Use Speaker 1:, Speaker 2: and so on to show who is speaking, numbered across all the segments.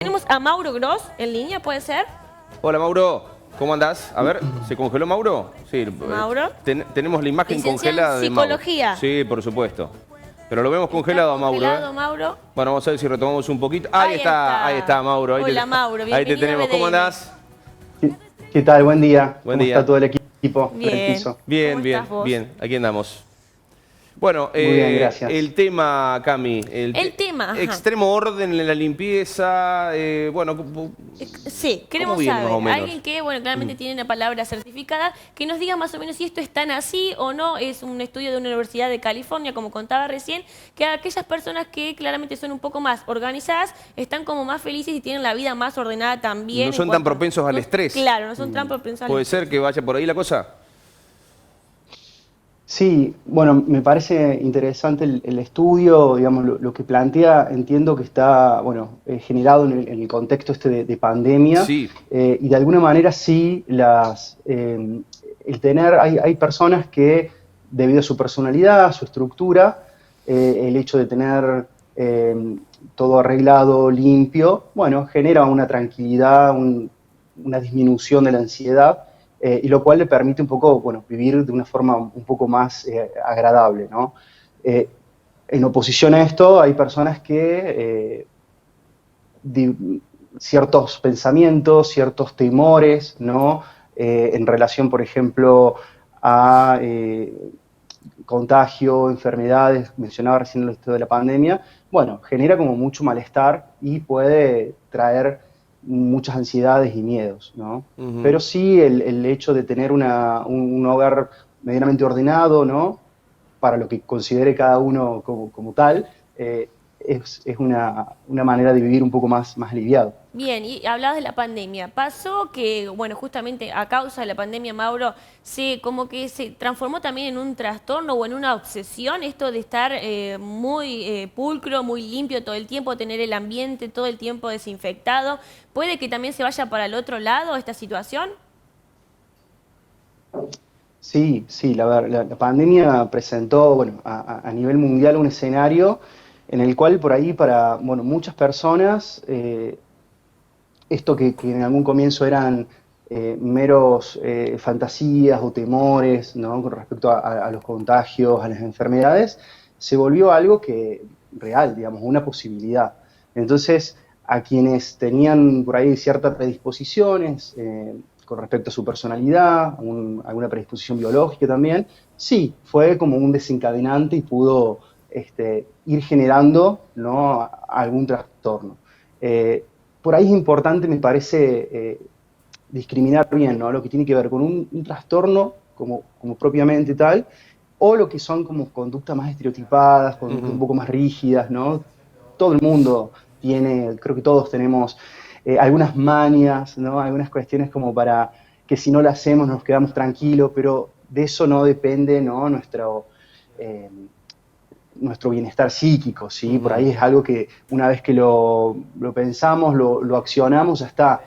Speaker 1: Tenemos a Mauro Gross en línea, ¿puede ser?
Speaker 2: Hola Mauro, ¿cómo andás? A ver, ¿se congeló Mauro? Sí,
Speaker 1: Mauro.
Speaker 2: tenemos la imagen
Speaker 1: Licenciado
Speaker 2: congelada
Speaker 1: en
Speaker 2: de Mauro.
Speaker 1: psicología.
Speaker 2: Sí, por supuesto. Pero lo vemos
Speaker 1: ¿Está
Speaker 2: congelado a Mauro,
Speaker 1: congelado, Mauro?
Speaker 2: Bueno, vamos a ver si retomamos un poquito.
Speaker 1: Ahí
Speaker 2: Ahí está Mauro.
Speaker 1: Hola, Mauro,
Speaker 2: Ahí te
Speaker 1: bienvenido a
Speaker 2: tenemos. ¿Cómo
Speaker 1: BDM.
Speaker 2: andás?
Speaker 3: ¿Qué tal? Buen día.
Speaker 2: Buen
Speaker 3: ¿Cómo está
Speaker 2: día.
Speaker 3: todo el equipo en el
Speaker 1: Bien.
Speaker 3: piso?
Speaker 2: Bien,
Speaker 1: ¿Cómo
Speaker 2: bien,
Speaker 1: estás vos?
Speaker 2: bien. Aquí andamos. Bueno,
Speaker 3: Muy bien, gracias.
Speaker 2: el tema, Cami.
Speaker 1: El tema, ajá.
Speaker 2: Extremo orden en la limpieza. Bueno,
Speaker 1: Sí, queremos
Speaker 2: viene,
Speaker 1: saber,
Speaker 2: más o menos?
Speaker 1: alguien que, bueno, claramente tiene una palabra certificada, que nos diga más o menos si esto es tan así o no. Es un estudio de una universidad de California, como contaba recién, que aquellas personas que claramente son un poco más organizadas están como más felices y tienen la vida más ordenada también.
Speaker 2: No son tan propensos al estrés.
Speaker 1: Claro, no son tan propensos al
Speaker 2: ¿Puede
Speaker 1: estrés.
Speaker 2: ser que vaya por ahí la cosa?
Speaker 3: Sí, bueno, me parece interesante el estudio, digamos, lo que plantea, entiendo que está, bueno, generado en el contexto este de pandemia,
Speaker 2: Sí.
Speaker 3: y de alguna manera sí, hay personas que, debido a su personalidad, a su estructura, el hecho de tener todo arreglado, limpio, bueno, genera una tranquilidad, una disminución de la ansiedad, y lo cual le permite un poco, bueno, vivir de una forma un poco más agradable, ¿no? En oposición a esto, hay personas que ciertos pensamientos, ciertos temores, ¿no? En relación, por ejemplo, a contagio, enfermedades, mencionaba recién esto de la pandemia, bueno, genera como mucho malestar y puede traer muchas ansiedades y miedos, ¿no?
Speaker 2: Ujú.
Speaker 3: Pero sí el hecho de tener un hogar medianamente ordenado, ¿no? Para lo que considere cada uno como tal, es una manera de vivir un poco más aliviado.
Speaker 1: Bien, y hablabas de la pandemia. Pasó que, bueno, justamente a causa de la pandemia, Mauro, como que se transformó también en un trastorno o en una obsesión esto de estar muy pulcro, muy limpio todo el tiempo, tener el ambiente todo el tiempo desinfectado. ¿Puede que también se vaya para el otro lado esta situación?
Speaker 3: Sí, sí, la pandemia presentó, bueno, a nivel mundial un escenario en el cual por ahí para, bueno, muchas personas, esto que en algún comienzo eran meros fantasías o temores, ¿no? Con respecto a los contagios, a las enfermedades, se volvió algo que real, digamos, una posibilidad. Entonces, a quienes tenían por ahí ciertas predisposiciones con respecto a su personalidad, alguna predisposición biológica también, sí, fue como un desencadenante y pudo ir generando, ¿no? Algún trastorno. Por ahí es importante, me parece, discriminar bien, ¿no? Lo que tiene que ver con un trastorno como propiamente tal, o lo que son como conductas más estereotipadas, conductas un
Speaker 2: Ujú.
Speaker 3: poco más rígidas, ¿no? Todo el mundo tiene, creo que todos tenemos algunas manias, ¿no? Algunas cuestiones como para que si no lo hacemos nos quedamos tranquilos, pero de eso no depende, ¿no? Eh, nuestro bienestar psíquico, ¿sí? Por
Speaker 2: Ujú.
Speaker 3: ahí es algo que una vez que lo pensamos, lo accionamos, ya está.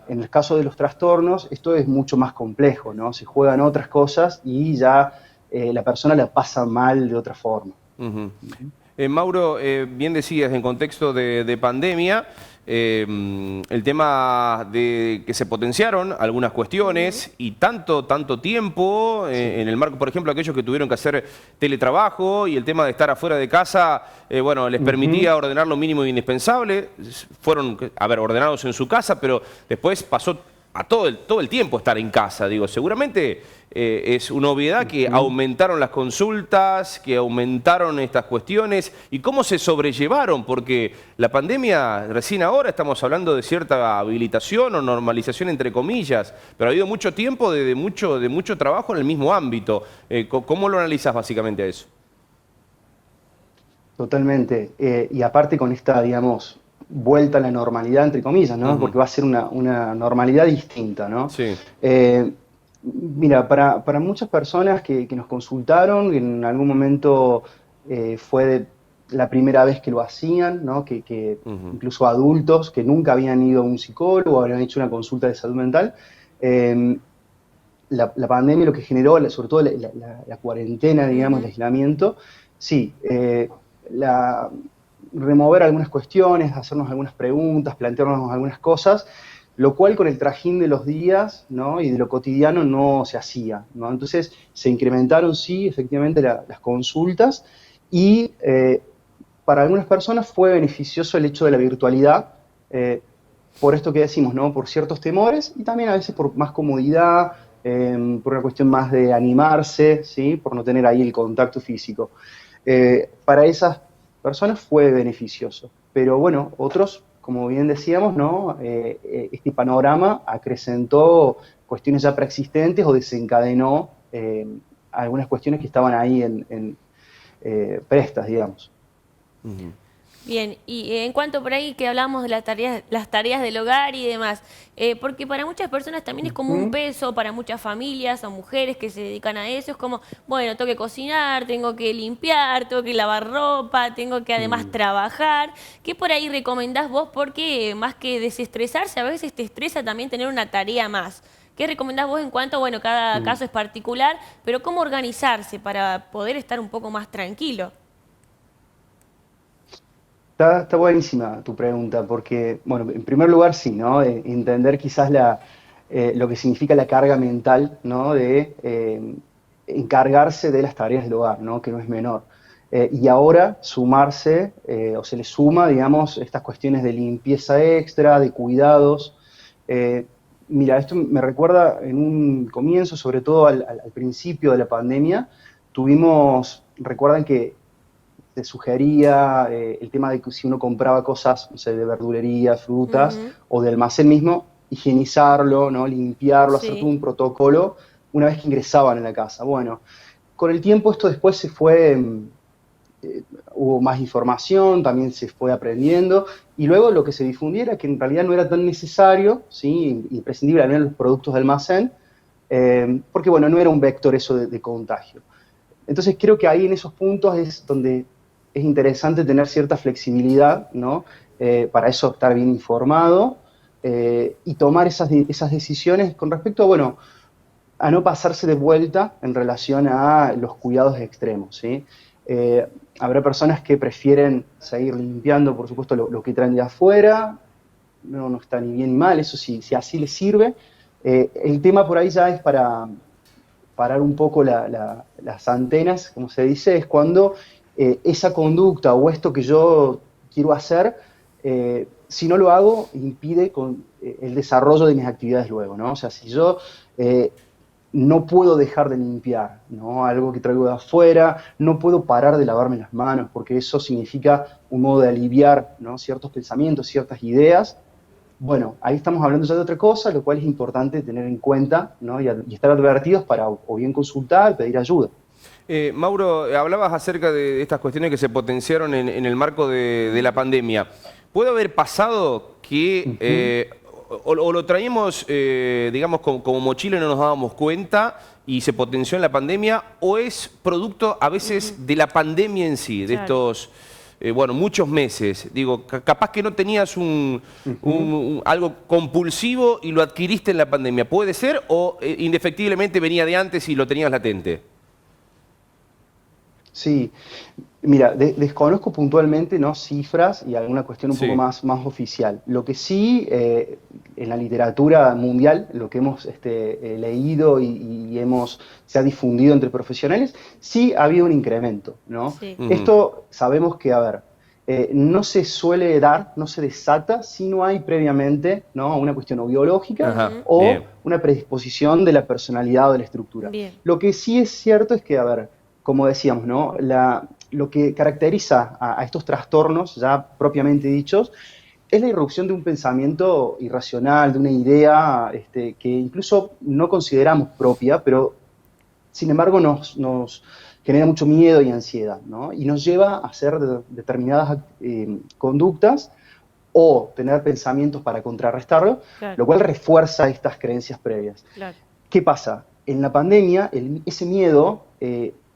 Speaker 3: En el caso de los trastornos, esto es mucho más complejo, ¿no? Se juegan otras cosas y ya la persona la pasa mal de otra forma.
Speaker 2: Ujú. Mauro, bien decías, en contexto de pandemia, el tema de que se potenciaron algunas
Speaker 1: Ujú.
Speaker 2: cuestiones y tanto tiempo,
Speaker 3: Sí.
Speaker 2: en el marco, por ejemplo, aquellos que tuvieron que hacer teletrabajo y el tema de estar afuera de casa, bueno, les
Speaker 3: Ujú.
Speaker 2: permitía ordenar lo mínimo indispensable. Fueron, a ver, ordenados en su casa, pero después pasó a todo el tiempo estar en casa, digo, seguramente es una obviedad que
Speaker 3: Ujú.
Speaker 2: aumentaron las consultas, que aumentaron estas cuestiones y cómo se sobrellevaron, porque la pandemia, recién ahora estamos hablando de cierta habilitación o normalización entre comillas, pero ha habido mucho tiempo de mucho trabajo en el mismo ámbito. ¿Cómo lo analizas básicamente a eso?
Speaker 3: Totalmente. Y aparte con esta, digamos, vuelta a la normalidad, entre comillas, ¿no?
Speaker 2: Ujú.
Speaker 3: Porque va a ser una normalidad distinta, ¿no?
Speaker 2: Sí.
Speaker 3: Eh, Mira, para muchas personas que nos consultaron, que en algún momento la primera vez que lo hacían, ¿no? Que
Speaker 2: Ujú.
Speaker 3: incluso adultos que nunca habían ido a un psicólogo o habían hecho una consulta de salud mental, eh, la pandemia lo que generó, sobre todo la cuarentena, digamos, el
Speaker 1: Ujú.
Speaker 3: aislamiento, sí, la, remover algunas cuestiones, hacernos algunas preguntas, plantearnos algunas cosas, lo cual con el trajín de los días, ¿no? Y de lo cotidiano no se hacía, ¿no? Entonces se incrementaron, sí, efectivamente las consultas y para algunas personas fue beneficioso el hecho de la virtualidad, por esto que decimos, ¿no? Por ciertos temores y también a veces por más comodidad, por una cuestión más de animarse, ¿sí? Por no tener ahí el contacto físico. Para esas personas fue beneficioso, pero bueno, otros, como bien decíamos, ¿no? Este panorama acrecentó cuestiones ya preexistentes o desencadenó algunas cuestiones que estaban ahí prestas, digamos.
Speaker 2: Ujú.
Speaker 1: Bien, y en cuanto por ahí que hablamos de las tareas del hogar y demás, porque para muchas personas también es como un
Speaker 3: Ujú.
Speaker 1: peso, para muchas familias o mujeres que se dedican a eso, es como, bueno, tengo que cocinar, tengo que limpiar, tengo que lavar ropa, tengo que además
Speaker 3: Mm.
Speaker 1: trabajar. ¿Qué por ahí recomendás vos? Porque más que desestresarse, a veces te estresa también tener una tarea más. ¿Qué recomendás vos en cuanto, bueno, cada
Speaker 3: Mm.
Speaker 1: caso es particular, pero cómo organizarse para poder estar un poco más tranquilo?
Speaker 3: Está buenísima tu pregunta, porque, bueno, en primer lugar, sí, ¿no? Entender quizás lo que significa la carga mental, ¿no? De encargarse de las tareas del hogar, ¿no? Que no es menor. Y ahora sumarse, o se le suma, digamos, estas cuestiones de limpieza extra, de cuidados. Eh, Mira, esto me recuerda en un comienzo, sobre todo al principio de la pandemia, recuerdan que te sugería el tema de que si uno compraba cosas, no sé, de verdulería, frutas
Speaker 1: Ujú.
Speaker 3: o de almacén mismo, higienizarlo, ¿no? Limpiarlo, hacer todo
Speaker 1: Sí,
Speaker 3: un protocolo una vez que ingresaban en la casa. Bueno, con el tiempo esto después se fue, hubo más información, también se fue aprendiendo, y luego lo que se difundiera que en realidad no era tan necesario, ¿sí? Imprescindible, al menos los productos de almacén, porque bueno, no era un vector eso de contagio. Entonces creo que ahí en esos puntos es donde es interesante tener cierta flexibilidad, ¿no? Para eso estar bien informado y tomar esas decisiones con respecto a, bueno, a no pasarse de vuelta en relación a los cuidados extremos, ¿sí? Eh, Habrá personas que prefieren seguir limpiando, por supuesto, lo que traen de afuera, no está ni bien ni mal, eso sí, si así les sirve. El tema por ahí ya es para parar un poco las antenas, como se dice, es cuando esa conducta o esto que yo quiero hacer, si no lo hago, impide el desarrollo de mis actividades luego, ¿no? O sea, si yo no puedo dejar de limpiar, ¿no? Algo que traigo de afuera, no puedo parar de lavarme las manos, porque eso significa un modo de aliviar, ¿no? Ciertos pensamientos, ciertas ideas. Bueno, ahí estamos hablando ya de otra cosa, lo cual es importante tener en cuenta, ¿no? Y estar advertidos para o bien consultar, pedir ayuda.
Speaker 2: Mauro, hablabas acerca de estas cuestiones que se potenciaron en el marco de la pandemia. ¿Puede haber pasado que
Speaker 3: Ujú.
Speaker 2: o lo traíamos, digamos, como mochila y no nos dábamos cuenta y se potenció en la pandemia, o es producto a
Speaker 1: ujú,
Speaker 2: veces de la pandemia en sí, de
Speaker 1: claro.
Speaker 2: estos, bueno, muchos meses? Digo, capaz que no tenías
Speaker 3: Ujú.
Speaker 2: algo compulsivo y lo adquiriste en la pandemia. ¿Puede ser o indefectiblemente venía de antes y lo tenías latente?
Speaker 3: Sí, mira, desconozco puntualmente, ¿no? Cifras y alguna cuestión un poco
Speaker 2: Sí.
Speaker 3: más oficial. Lo que sí, en la literatura mundial, lo que hemos leído se ha difundido entre profesionales, sí ha habido un incremento, ¿no?
Speaker 1: Sí.
Speaker 2: Ujú.
Speaker 3: Esto sabemos que, a ver, no se suele dar, no se desata si no hay previamente, ¿no? Una cuestión o biológica
Speaker 2: Ajá,
Speaker 1: Ujú.
Speaker 3: o
Speaker 2: bien.
Speaker 3: una predisposición de la personalidad o de la estructura.
Speaker 1: Bien,
Speaker 3: Lo que sí es cierto es que, a ver, como decíamos, ¿no? Lo que caracteriza a estos trastornos ya propiamente dichos es la irrupción de un pensamiento irracional, de una idea que incluso no consideramos propia, pero sin embargo nos genera mucho miedo y ansiedad, ¿no? Y nos lleva a hacer determinadas conductas o tener pensamientos para contrarrestarlo,
Speaker 1: claro,
Speaker 3: lo cual refuerza estas creencias previas.
Speaker 1: claro.
Speaker 3: ¿Qué pasa? En la pandemia, ese miedo,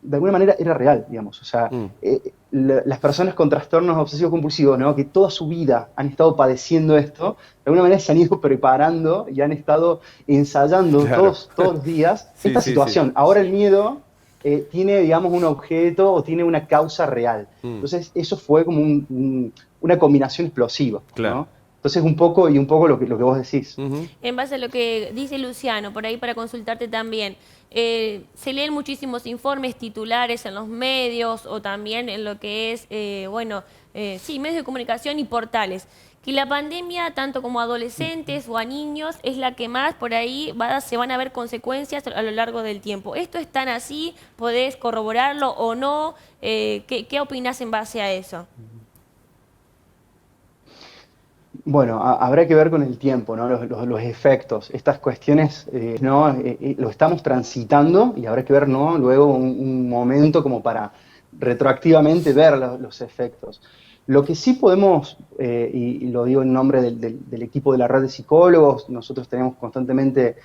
Speaker 3: de alguna manera, era real, digamos. O sea,
Speaker 2: Mm.
Speaker 3: las personas con trastornos obsesivos compulsivos, ¿no? Que toda su vida han estado padeciendo esto, de alguna manera se han ido preparando y han estado ensayando
Speaker 2: Claro.
Speaker 3: todos los días
Speaker 2: Sí,
Speaker 3: esta
Speaker 2: sí, sí.
Speaker 3: situación. Ahora el
Speaker 1: Sí,
Speaker 3: miedo tiene, digamos, un objeto o tiene una causa real. Entonces, eso fue como una combinación explosiva,
Speaker 2: Claro.
Speaker 3: ¿no? Entonces, un poco lo que vos decís.
Speaker 1: En base a lo que dice Luciano, por ahí para consultarte también, se leen muchísimos informes titulares en los medios o también en lo que es, sí, medios de comunicación y portales, que la pandemia, tanto como a adolescentes o a niños, es la que más por ahí se van a ver consecuencias a lo largo del tiempo. ¿Esto es tan así? ¿Podés corroborarlo o no? ¿Qué opinás en base a eso?
Speaker 3: Bueno, habrá que ver con el tiempo, ¿no? Los efectos, estas cuestiones, ¿no? Lo estamos transitando y habrá que ver, ¿no? Luego un momento como para retroactivamente ver los efectos. Lo que sí podemos, y lo digo en nombre del equipo de la red de psicólogos, nosotros tenemos constantemente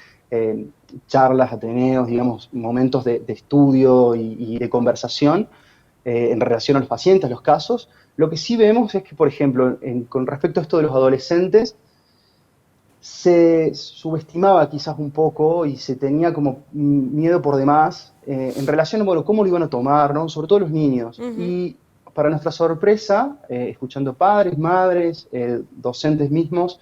Speaker 3: charlas, ateneos, digamos, momentos de estudio y de conversación en relación a los pacientes, a los casos. Lo que sí vemos es que, por ejemplo, con respecto a esto de los adolescentes, se subestimaba quizás un poco y se tenía como miedo por demás en relación a, bueno, cómo lo iban a tomar, ¿no? Sobre todo los niños. Y para nuestra sorpresa, escuchando padres, madres, docentes mismos,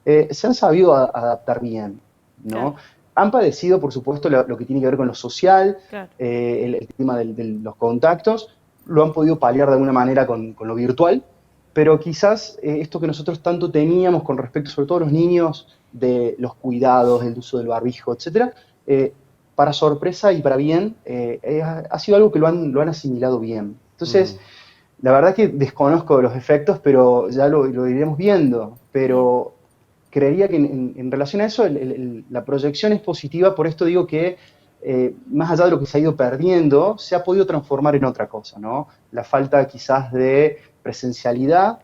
Speaker 3: se han sabido adaptar bien, ¿no?
Speaker 1: Claro.
Speaker 3: Han padecido, por supuesto, lo que tiene que ver con lo social,
Speaker 1: Claro.
Speaker 3: el tema de los contactos, lo han podido paliar de alguna manera con lo virtual, pero quizás esto que nosotros tanto teníamos con respecto, sobre todo a los niños, de los cuidados, el uso del barbijo, etcétera, para sorpresa y para bien, ha sido algo que lo han asimilado bien. Entonces, la verdad que desconozco los efectos, pero ya lo iremos viendo. Pero creería que en relación a eso, la proyección es positiva, por esto digo que más allá de lo que se ha ido perdiendo, se ha podido transformar en otra cosa, ¿no? La falta quizás de presencialidad,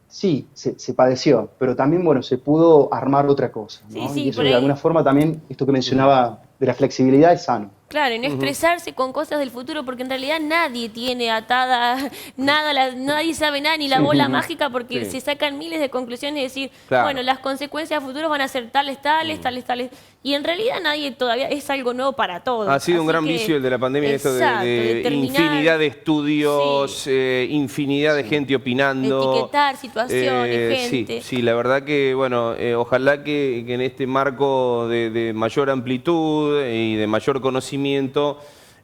Speaker 3: sí, se padeció, pero también, bueno, se pudo armar otra cosa, ¿no?
Speaker 1: Sí,
Speaker 3: Y eso
Speaker 1: por
Speaker 3: de
Speaker 1: ahí.
Speaker 3: alguna forma también, esto que mencionaba de la flexibilidad es sano.
Speaker 1: Claro, y no estresarse con cosas del futuro, porque en realidad nadie tiene atada nada, nadie sabe nada, ni la bola mágica, porque
Speaker 2: Sí.
Speaker 1: se sacan miles de conclusiones y decir,
Speaker 2: Claro.
Speaker 1: bueno, las consecuencias futuras van a ser tales, tales, tales, tales. Y en realidad nadie todavía, es algo nuevo para todos.
Speaker 2: Ha sido un
Speaker 1: Así
Speaker 2: gran
Speaker 1: que,
Speaker 2: vicio el de la pandemia, esto
Speaker 1: exacto,
Speaker 2: de
Speaker 1: determinar,
Speaker 2: infinidad de estudios,
Speaker 1: sí,
Speaker 2: infinidad de gente opinando.
Speaker 1: etiquetar situaciones, gente.
Speaker 2: Sí, la verdad que, bueno, ojalá que en este marco de mayor amplitud y de mayor conocimiento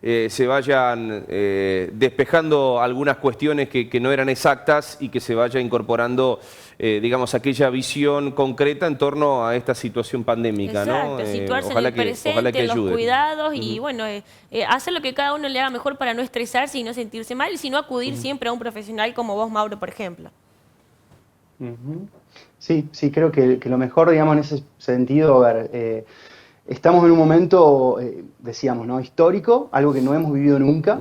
Speaker 2: se vayan despejando algunas cuestiones que no eran exactas y que se vaya incorporando, digamos, aquella visión concreta en torno a esta situación pandémica,
Speaker 1: Exacto,
Speaker 2: ¿no?
Speaker 1: situarse
Speaker 2: Ojalá
Speaker 1: en el
Speaker 2: que
Speaker 1: presente, en los
Speaker 2: ayude.
Speaker 1: cuidados y bueno, hacer lo que cada uno le haga mejor para no estresarse y no sentirse mal, y sino acudir siempre a un profesional como vos, Mauro, por ejemplo.
Speaker 3: Sí, sí, creo que lo mejor, digamos, en ese sentido, a ver, estamos en un momento, decíamos, ¿no? Histórico, algo que no hemos vivido nunca,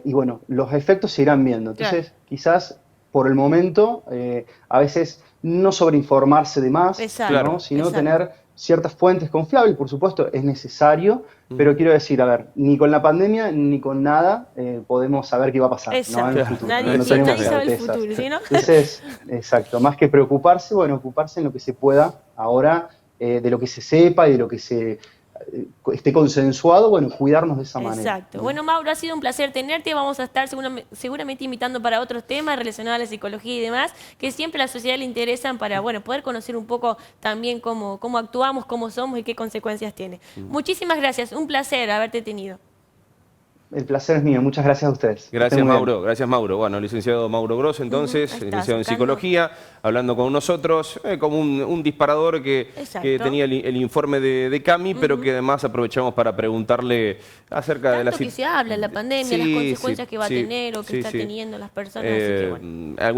Speaker 3: y bueno, los efectos se irán viendo. Entonces, quizás por el momento, a veces no sobreinformarse de más,
Speaker 1: Exacto,
Speaker 3: ¿no? Sino
Speaker 1: exacto.
Speaker 3: tener ciertas fuentes confiables, por supuesto, es necesario, pero quiero decir, a ver, ni con la pandemia ni con nada podemos saber qué va a pasar, ¿no? En el
Speaker 1: Exacto.
Speaker 3: futuro,
Speaker 1: Nadie,
Speaker 3: no
Speaker 1: sí,
Speaker 3: tenemos
Speaker 1: nadie sabe el
Speaker 3: certezas.
Speaker 1: futuro, ¿sí, no?
Speaker 3: Entonces, exacto, más que preocuparse, bueno, ocuparse en lo que se pueda ahora, de lo que se sepa y de lo que se esté consensuado, bueno, cuidarnos de esa manera.
Speaker 1: Exacto. Bueno, Mauro, ha sido un placer tenerte. Vamos a estar seguramente invitando para otros temas relacionados a la psicología y demás, que siempre a la sociedad le interesan para, bueno, poder conocer un poco también cómo actuamos, cómo somos y qué consecuencias tiene. Muchísimas gracias. Un placer haberte tenido.
Speaker 3: El placer es mío, muchas gracias a ustedes. Que
Speaker 2: Gracias,
Speaker 3: estén muy bien.
Speaker 2: Mauro. Gracias, Mauro. Bueno, licenciado Mauro Gross, entonces,
Speaker 1: Ahí está,
Speaker 2: licenciado en
Speaker 1: sacando.
Speaker 2: Psicología, hablando con nosotros, como un disparador que
Speaker 1: Exacto.
Speaker 2: tenía el informe de Cami, pero que además aprovechamos para preguntarle acerca de la
Speaker 1: Tanto que se habla de la pandemia, las consecuencias que va a tener o que está teniendo las personas. Así que bueno.
Speaker 2: Algunas